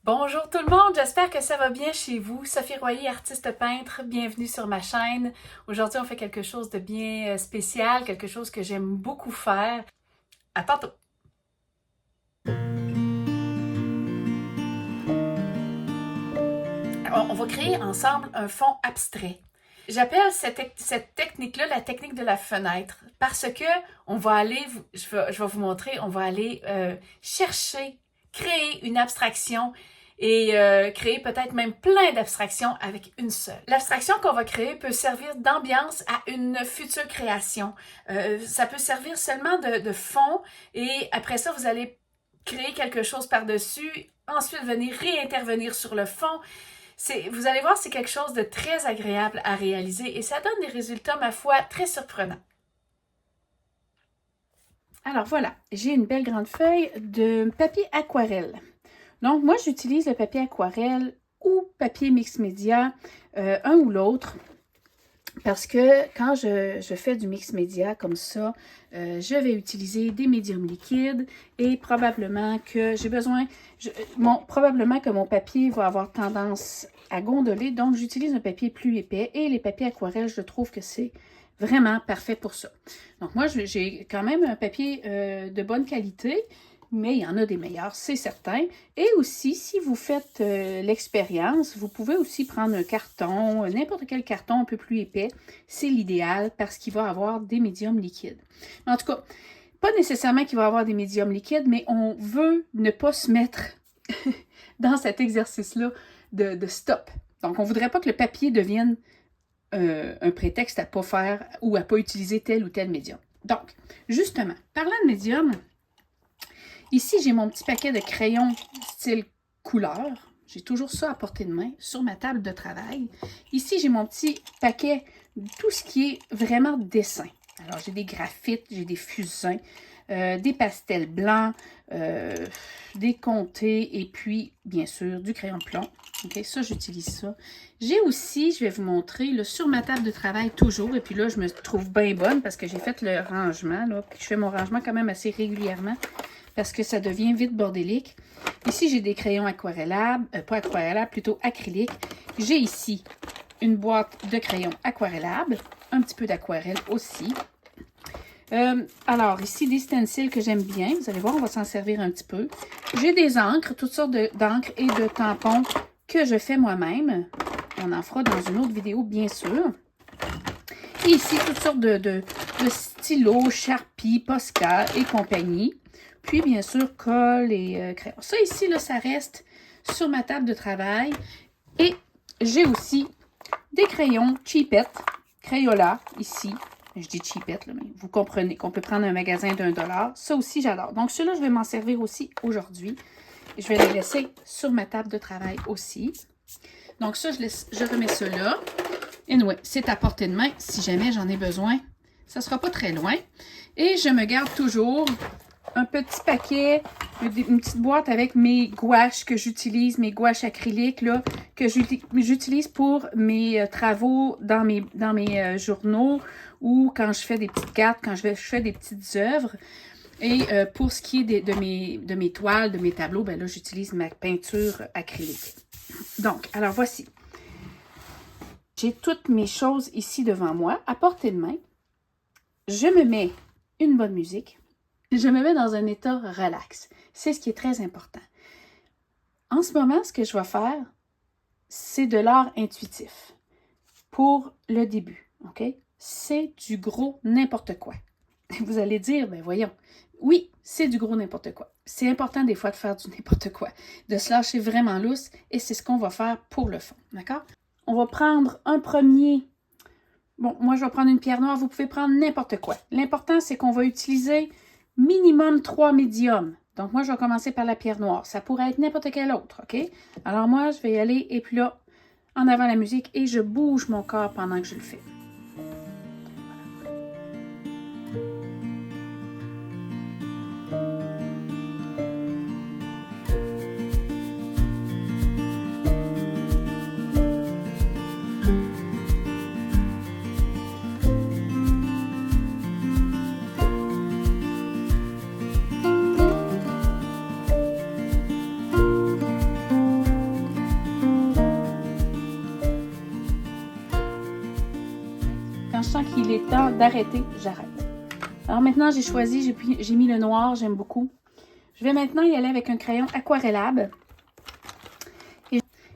Bonjour tout le monde, j'espère que ça va bien chez vous. Sophie Royer, artiste peintre, bienvenue sur ma chaîne. Aujourd'hui, on fait quelque chose de bien spécial, quelque chose que j'aime beaucoup faire. À tantôt! On va créer ensemble un fond abstrait. J'appelle cette technique-là la technique de la fenêtre parce que on va aller, je vais vous montrer, on va aller chercher, créer une abstraction et créer peut-être même plein d'abstractions avec une seule. L'abstraction qu'on va créer peut servir d'ambiance à une future création. Ça peut servir seulement de fond et après ça, vous allez créer quelque chose par-dessus, ensuite venir réintervenir sur le fond. Vous allez voir, c'est quelque chose de très agréable à réaliser et ça donne des résultats, ma foi, très surprenants. Alors voilà, j'ai une belle grande feuille de papier aquarelle. Donc moi, j'utilise le papier aquarelle ou papier mix média, un ou l'autre. Parce que quand je fais du mix média comme ça, je vais utiliser des médiums liquides et probablement que j'ai besoin, probablement que mon papier va avoir tendance à gondoler. Donc, j'utilise un papier plus épais et les papiers aquarelles, je trouve que c'est vraiment parfait pour ça. Donc, moi, j'ai quand même un papier de bonne qualité, mais il y en a des meilleurs, c'est certain. Et aussi, si vous faites l'expérience, vous pouvez aussi prendre un carton, n'importe quel carton un peu plus épais. C'est l'idéal parce qu'il va avoir des médiums liquides. En tout cas, pas nécessairement qu'il va avoir des médiums liquides, mais on veut ne pas se mettre dans cet exercice-là de stop. Donc, on ne voudrait pas que le papier devienne un prétexte à ne pas faire ou à ne pas utiliser tel ou tel médium. Donc, justement, parlant de médium, ici, j'ai mon petit paquet de crayons style couleur. J'ai toujours ça à portée de main sur ma table de travail. Ici, j'ai mon petit paquet de tout ce qui est vraiment dessin. Alors, j'ai des graphites, j'ai des fusains, des pastels blancs, des comtés et puis, bien sûr, du crayon de plomb. OK, ça, j'utilise ça. J'ai aussi, je vais vous montrer, là, sur ma table de travail toujours, et puis là, je me trouve bien bonne parce que j'ai fait le rangement, là, puis je fais mon rangement quand même assez régulièrement parce que ça devient vite bordélique. Ici, j'ai des crayons aquarellables, pas aquarellables, plutôt acryliques. J'ai ici une boîte de crayons aquarellables, un petit peu d'aquarelle aussi. Alors, ici, des stencils que j'aime bien. Vous allez voir, on va s'en servir un petit peu. J'ai des encres, toutes sortes d'encres et de tampons que je fais moi-même. On en fera dans une autre vidéo, bien sûr. Et ici, toutes sortes de stylos, Sharpie, Posca et compagnie. Puis, bien sûr, colle et crayon. Ça, ici, là, ça reste sur ma table de travail. Et j'ai aussi des crayons Cheapette, Crayola, ici. Je dis Cheapette, là, mais vous comprenez qu'on peut prendre un magasin d'$1. Ça aussi, j'adore. Donc, ceux-là, je vais m'en servir aussi aujourd'hui. Je vais les laisser sur ma table de travail aussi. Donc, ça, je remets ça là. Anyway, c'est à portée de main si jamais j'en ai besoin. Ça ne sera pas très loin. Et je me garde toujours un petit paquet, une petite boîte avec mes gouaches que j'utilise, mes gouaches acryliques là, que j'utilise pour mes travaux dans mes journaux ou quand je fais des petites cartes, quand je fais des petites œuvres. Et pour ce qui est de mes toiles, de mes tableaux, ben là, j'utilise ma peinture acrylique. Donc, alors voici. J'ai toutes mes choses ici devant moi, à portée de main. Je me mets une bonne musique. Je me mets dans un état relax. C'est ce qui est très important. En ce moment, ce que je vais faire, c'est de l'art intuitif pour le début. OK? C'est du gros n'importe quoi. Vous allez dire, ben voyons, oui, c'est du gros n'importe quoi. C'est important des fois de faire du n'importe quoi, de se lâcher vraiment lousse et c'est ce qu'on va faire pour le fond. D'accord? On va prendre un premier. Bon, moi, je vais prendre une pierre noire. Vous pouvez prendre n'importe quoi. L'important, c'est qu'on va utiliser minimum 3 médiums. Donc, moi, je vais commencer par la pierre noire. Ça pourrait être n'importe quelle autre, OK? Alors, moi, je vais y aller et puis là, en avant la musique et je bouge mon corps pendant que je le fais. sens qu'il est temps d'arrêter, j'arrête. Alors maintenant, j'ai choisi, j'ai mis le noir, j'aime beaucoup. Je vais maintenant y aller avec un crayon aquarellable.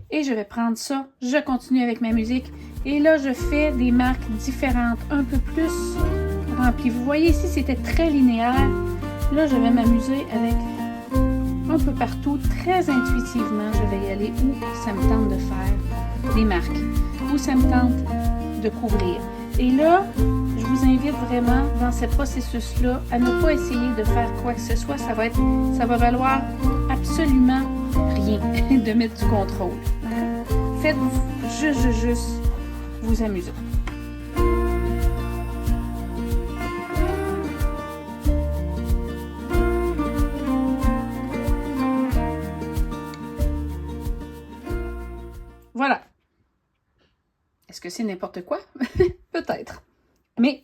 Et je vais prendre ça, je continue avec ma musique. Et là, je fais des marques différentes, un peu plus remplies. Vous voyez ici, c'était très linéaire. Là, je vais m'amuser avec un peu partout, très intuitivement. Je vais y aller où ça me tente de faire des marques, où ça me tente de couvrir. Et là, je vous invite vraiment dans ce processus-là à ne pas essayer de faire quoi que ce soit. Ça va valoir absolument rien de mettre du contrôle. Faites juste vous amuser. Voilà. Est-ce que c'est n'importe quoi? Peut-être. Mais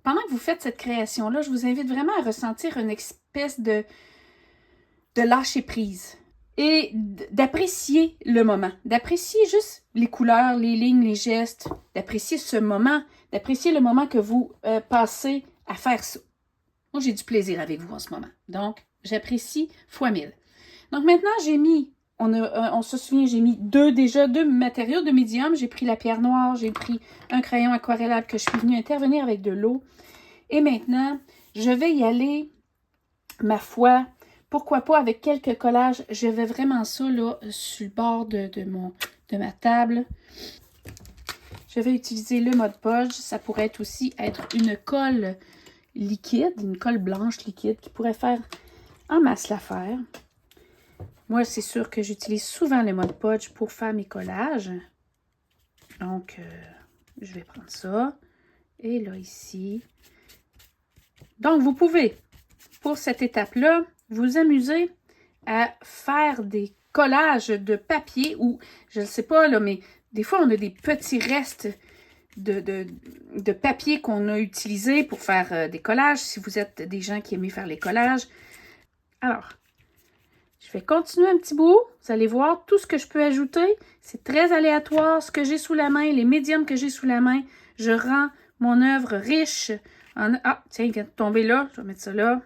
pendant que vous faites cette création-là, je vous invite vraiment à ressentir une espèce de lâcher prise et d'apprécier le moment, d'apprécier juste les couleurs, les lignes, les gestes, d'apprécier ce moment, d'apprécier le moment que vous passez à faire ça. Moi, j'ai du plaisir avec vous en ce moment. Donc, j'apprécie fois 1000. Donc maintenant, j'ai mis, on se souvient, j'ai mis deux matériaux de médium. J'ai pris la pierre noire, j'ai pris un crayon aquarellable que je suis venue intervenir avec de l'eau. Et maintenant, je vais y aller, ma foi, pourquoi pas avec quelques collages. Je vais vraiment ça là sur le bord de ma table. Je vais utiliser le Mod Podge. Ça pourrait aussi être une colle liquide, une colle blanche liquide qui pourrait faire en masse l'affaire. Moi, c'est sûr que j'utilise souvent le Mod Podge pour faire mes collages. Donc, je vais prendre ça. Et là, ici. Donc, vous pouvez, pour cette étape-là, vous amuser à faire des collages de papier ou, je ne sais pas, là, mais des fois, on a des petits restes de papier qu'on a utilisé pour faire des collages, si vous êtes des gens qui aiment faire les collages. Alors, je vais continuer un petit bout. Vous allez voir tout ce que je peux ajouter. C'est très aléatoire, ce que j'ai sous la main, les médiums que j'ai sous la main. Je rends mon œuvre riche. Ah, tiens, il vient de tomber là. Je vais mettre ça là.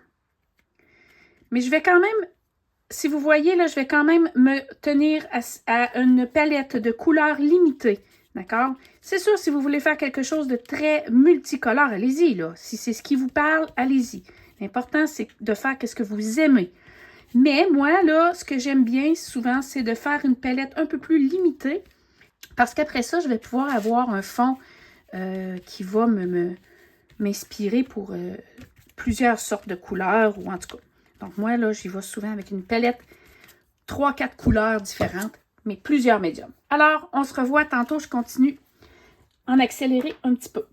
Mais je vais quand même, si vous voyez, là, je vais quand même me tenir à une palette de couleurs limitée. D'accord? C'est sûr, si vous voulez faire quelque chose de très multicolore, allez-y, là. Si c'est ce qui vous parle, allez-y. L'important, c'est de faire ce que vous aimez. Mais moi, là, ce que j'aime bien souvent, c'est de faire une palette un peu plus limitée. Parce qu'après ça, je vais pouvoir avoir un fond qui va m'inspirer pour plusieurs sortes de couleurs, ou en tout cas. Donc moi, là, j'y vais souvent avec une palette 3-4 couleurs différentes, mais plusieurs médiums. Alors, on se revoit tantôt. Je continue en accéléré un petit peu.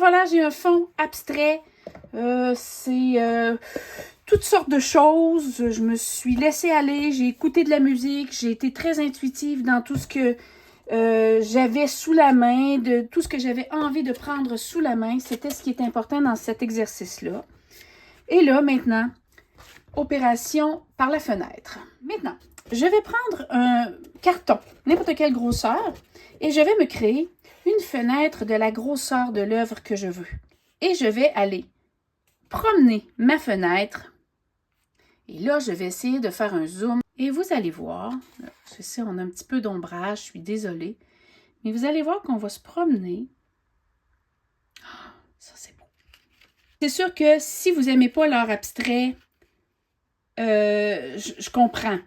voilà, j'ai un fond abstrait. C'est toutes sortes de choses. Je me suis laissée aller, j'ai écouté de la musique, j'ai été très intuitive dans tout ce que j'avais sous la main, de tout ce que j'avais envie de prendre sous la main. C'était ce qui est important dans cet exercice-là. Et là, maintenant, opération par la fenêtre. Maintenant, je vais prendre un carton, n'importe quelle grosseur, et je vais me créer une fenêtre de la grosseur de l'œuvre que je veux. Et je vais aller promener ma fenêtre. Et là, je vais essayer de faire un zoom. Et vous allez voir, là, je sais, on a un petit peu d'ombrage, je suis désolée. Mais vous allez voir qu'on va se promener. Oh, ça, c'est beau. C'est sûr que si vous n'aimez pas l'art abstrait, je comprends.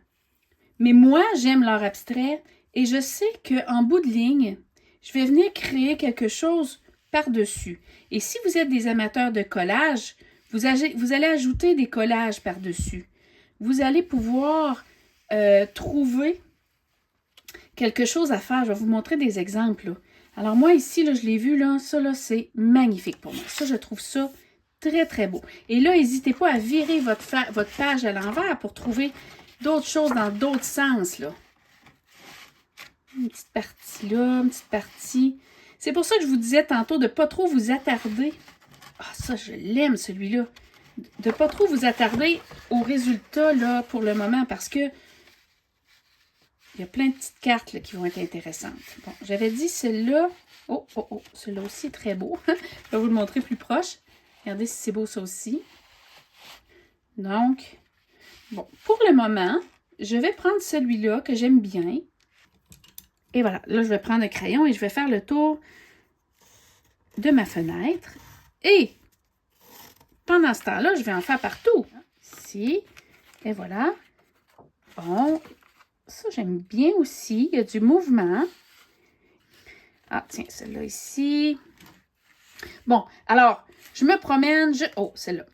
Mais moi, j'aime l'art abstrait et je sais qu'en bout de ligne, je vais venir créer quelque chose par-dessus. Et si vous êtes des amateurs de collage, vous allez ajouter des collages par-dessus. Vous allez pouvoir trouver quelque chose à faire. Je vais vous montrer des exemples. Là. Alors moi, ici, là, je l'ai vu, là, ça, là, c'est magnifique pour moi. Ça, je trouve ça très, très beau. Et là, n'hésitez pas à virer votre page à l'envers pour trouver d'autres choses dans d'autres sens, là. Une petite partie là, une petite partie. C'est pour ça que je vous disais tantôt de ne pas trop vous attarder. Ah, ça, je l'aime, celui-là. De ne pas trop vous attarder au résultat, là, pour le moment, parce que il y a plein de petites cartes là, qui vont être intéressantes. Bon, j'avais dit celle-là. Oh, oh, oh, celui-là aussi est très beau. Je vais vous le montrer plus proche. Regardez si c'est beau, ça aussi. Donc, bon, pour le moment, je vais prendre celui-là que j'aime bien. Et voilà, là, je vais prendre un crayon et je vais faire le tour de ma fenêtre. Et pendant ce temps-là, je vais en faire partout. Ici, et voilà. Bon, ça, j'aime bien aussi. Il y a du mouvement. Ah, tiens, celle-là ici. Bon, alors, je me promène. Oh, celle-là.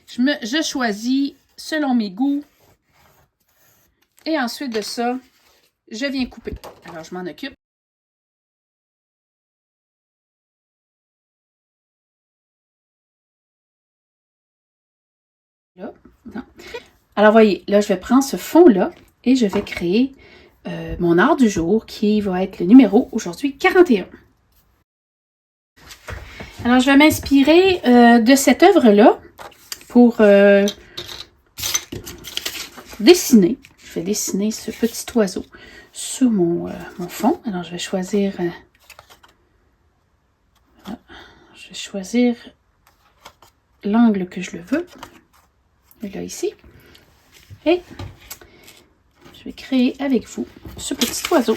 Je choisis selon mes goûts. Et ensuite de ça, je viens couper. Alors, je m'en occupe. Là, non. Alors, voyez, là, je vais prendre ce fond-là et je vais créer mon art du jour qui va être le numéro, aujourd'hui, 41. Alors, je vais m'inspirer de cette œuvre-là pour dessiner. Je vais dessiner ce petit oiseau sur mon fond. Alors, je vais choisir... je vais choisir l'angle que je le veux. Là, ici. Et je vais créer avec vous ce petit oiseau.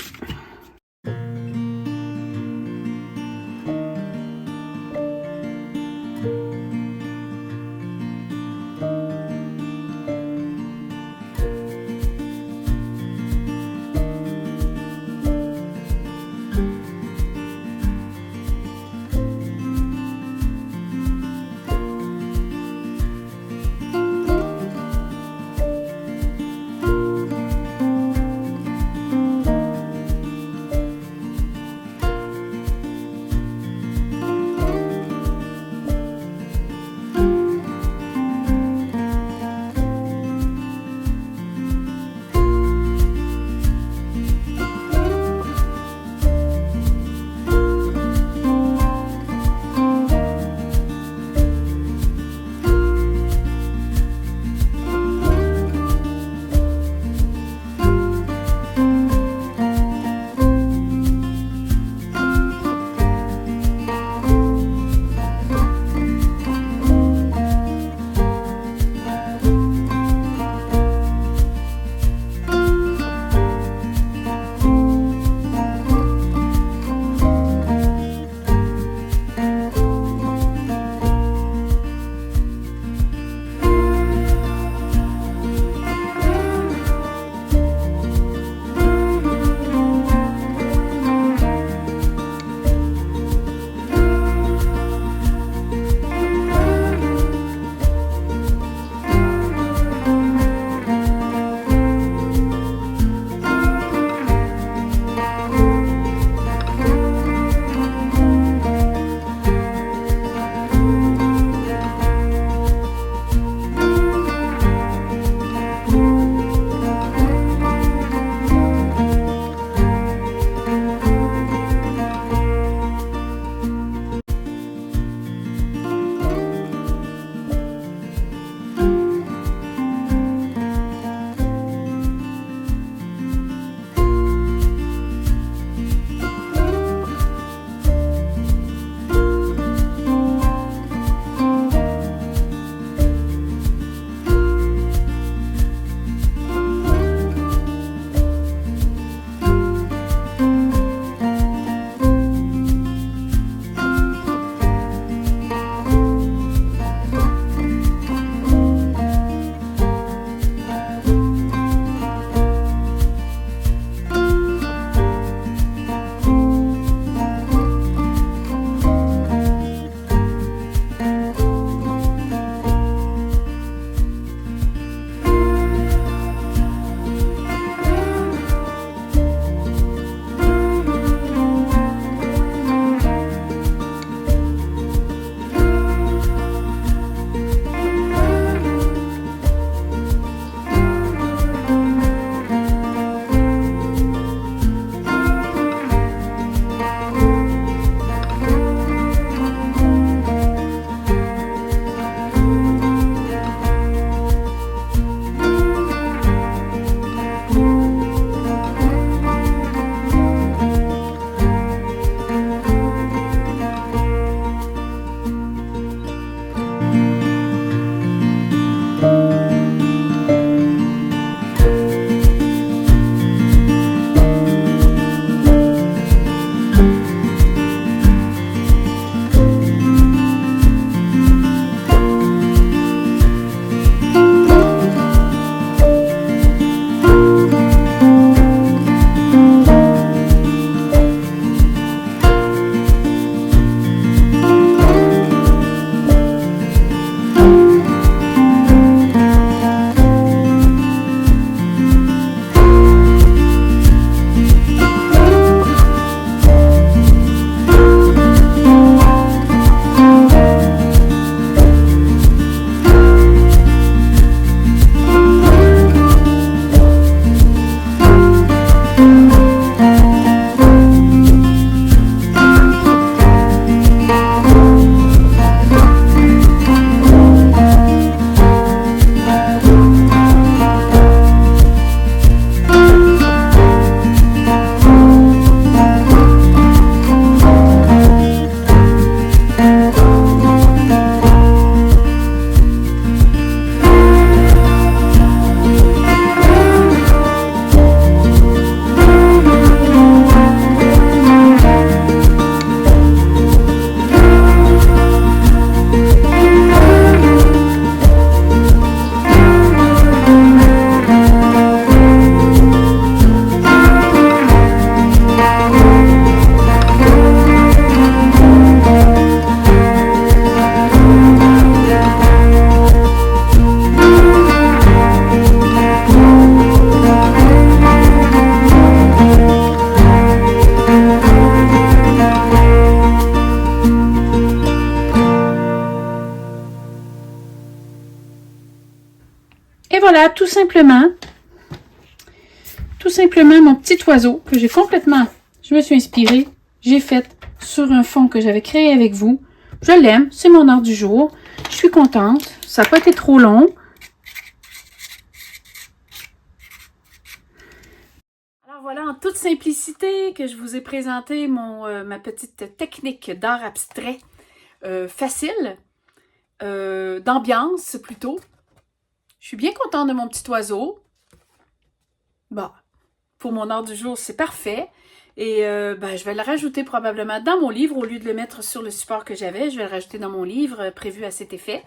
voilà, tout simplement mon petit oiseau que j'ai complètement, je me suis inspirée, j'ai fait sur un fond que j'avais créé avec vous. Je l'aime, c'est mon art du jour. Je suis contente, ça n'a pas été trop long. Alors voilà, en toute simplicité, que je vous ai présenté ma petite technique d'art abstrait facile, d'ambiance plutôt. Je suis bien contente de mon petit oiseau. Bon, pour mon art du jour, c'est parfait. Et je vais le rajouter probablement dans mon livre au lieu de le mettre sur le support que j'avais. Je vais le rajouter dans mon livre prévu à cet effet.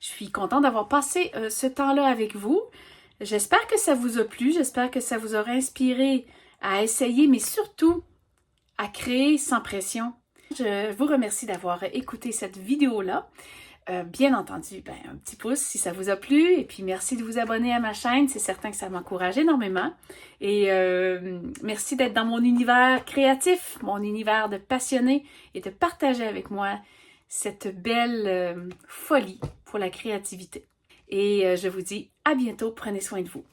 Je suis contente d'avoir passé ce temps-là avec vous. J'espère que ça vous a plu. J'espère que ça vous aura inspiré à essayer, mais surtout à créer sans pression. Je vous remercie d'avoir écouté cette vidéo-là. Bien entendu, un petit pouce si ça vous a plu. Et puis, merci de vous abonner à ma chaîne. C'est certain que ça m'encourage énormément. Et merci d'être dans mon univers créatif, mon univers de passionnés et de partager avec moi cette belle folie pour la créativité. Et je vous dis à bientôt. Prenez soin de vous.